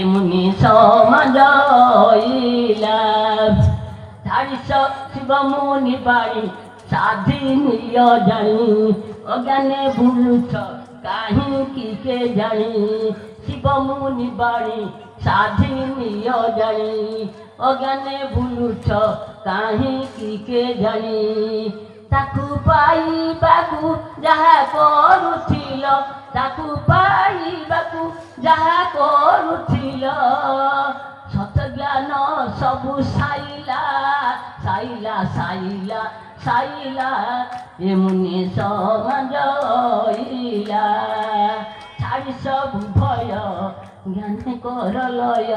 এমনি সমাজইলা ধারিস শিবমুনি বাড়ি স্বাধীনিয় জানি অজ্ঞানে ভুলুছ কাহিঁকি কে জানি শিবমুনি বাড়ি স্বাধীনিয় জানি অজ্ঞানে ভুলুছ কাহিঁকি কে জানি তাকু পাইବାକୁ ଯାହା କରୁଥିଲ ତାକୁ ପାଇବାକୁ ଯାହା କରୁଥିଲ ସତ ଜ୍ଞାନ ସବୁ ସାଇଲା ସାଇଲା ସାଇଲା ସାଇଲା ଏମୁନି ସମାଜଇଲା ଛାଡ଼ି ସବୁ ଭୟ জ্ঞানে কর লয়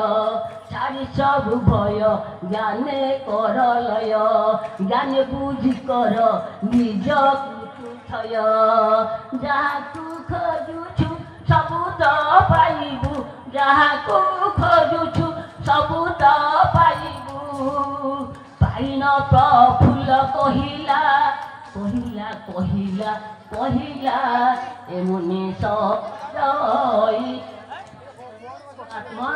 ছাড়ি সব ভয় জ্ঞানে কর লয় জ্ঞানে বুঝি কর নিজ থয় যাহাকু খোঁজুছু সবু তো পাইবু যাহাকু খোঁজুছু সবু তো পাইবু পাইন প্রফুল্ল কহিলা কহিলা কহিলা কহিলা এমনি সই आत्मा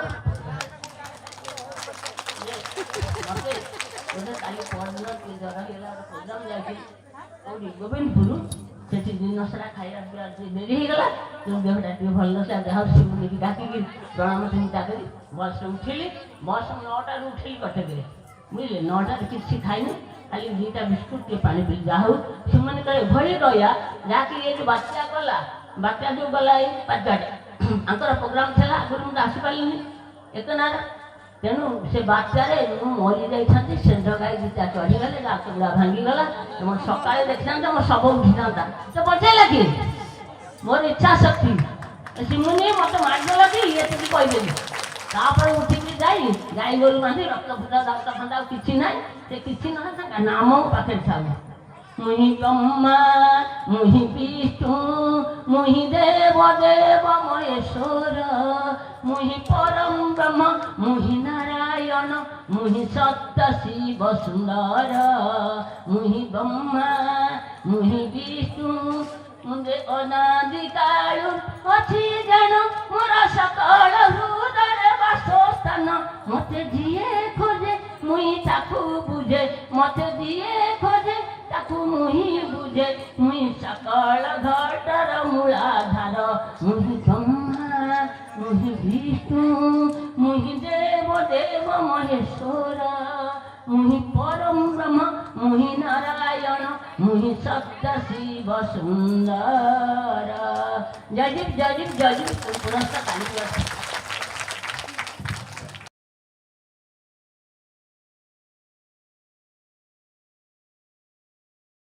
काली पड़ना जरा प्रोग्राम जाए गोविंदपुर से दिन सारा खाया डेरी होगा देहटा टे भल से शिवनी की डाक प्रणाम चिंता कर बस उठिली बस 9टा उठिली कटक बुझे 9टा किसी खाइनी खाली 2टा बिस्कुट के पानी पी जाऊ से भरी रहा जहाँकि ये जो बात्या गला बात्या जो गला पाचटा आंकर प्रोग्राम थला आगुरी मुझे आसीपारे एकना तेणु से बात्यार मरी जाती से गाई दीटा चढ़ीगले गुड़ा भांगीगला मोर सका देखी था मोर सब उठी था तो बचेला किए मोर इच्छा शक्ति सिमुनी मत मारिदेला कि ये कहीदेली तापर उठिकी जाई गाई गोरु बांधी रक्त फुटा दात फंदा किसी ना से किसी ना नाम पाखे था मुहि ब्रह्मा मुहि विष्णु मुहि देव देव महेश्वर मुहि परम ब्रह्म मुहि नारायण मुहि सत्य शिव सुंदर मुहि ब्रह्मा मुहि विष्णु मुझे अनादि कालु अच्छी जान मोर सकल हृदय बासस्थान मते दिए खोजे मुहि ताकू बुझे मते दिए खोजे ताकू मुहि बुझे मुहि सकल घटर मूलाधार मुहि ब्रह्मा मुहि विष्णु मुहि देव देव महेश्वर मुहि परम ब्रह्म मुहि नारायण मुहि सत्य शिव सुंदर जय जय जय पुरस्कार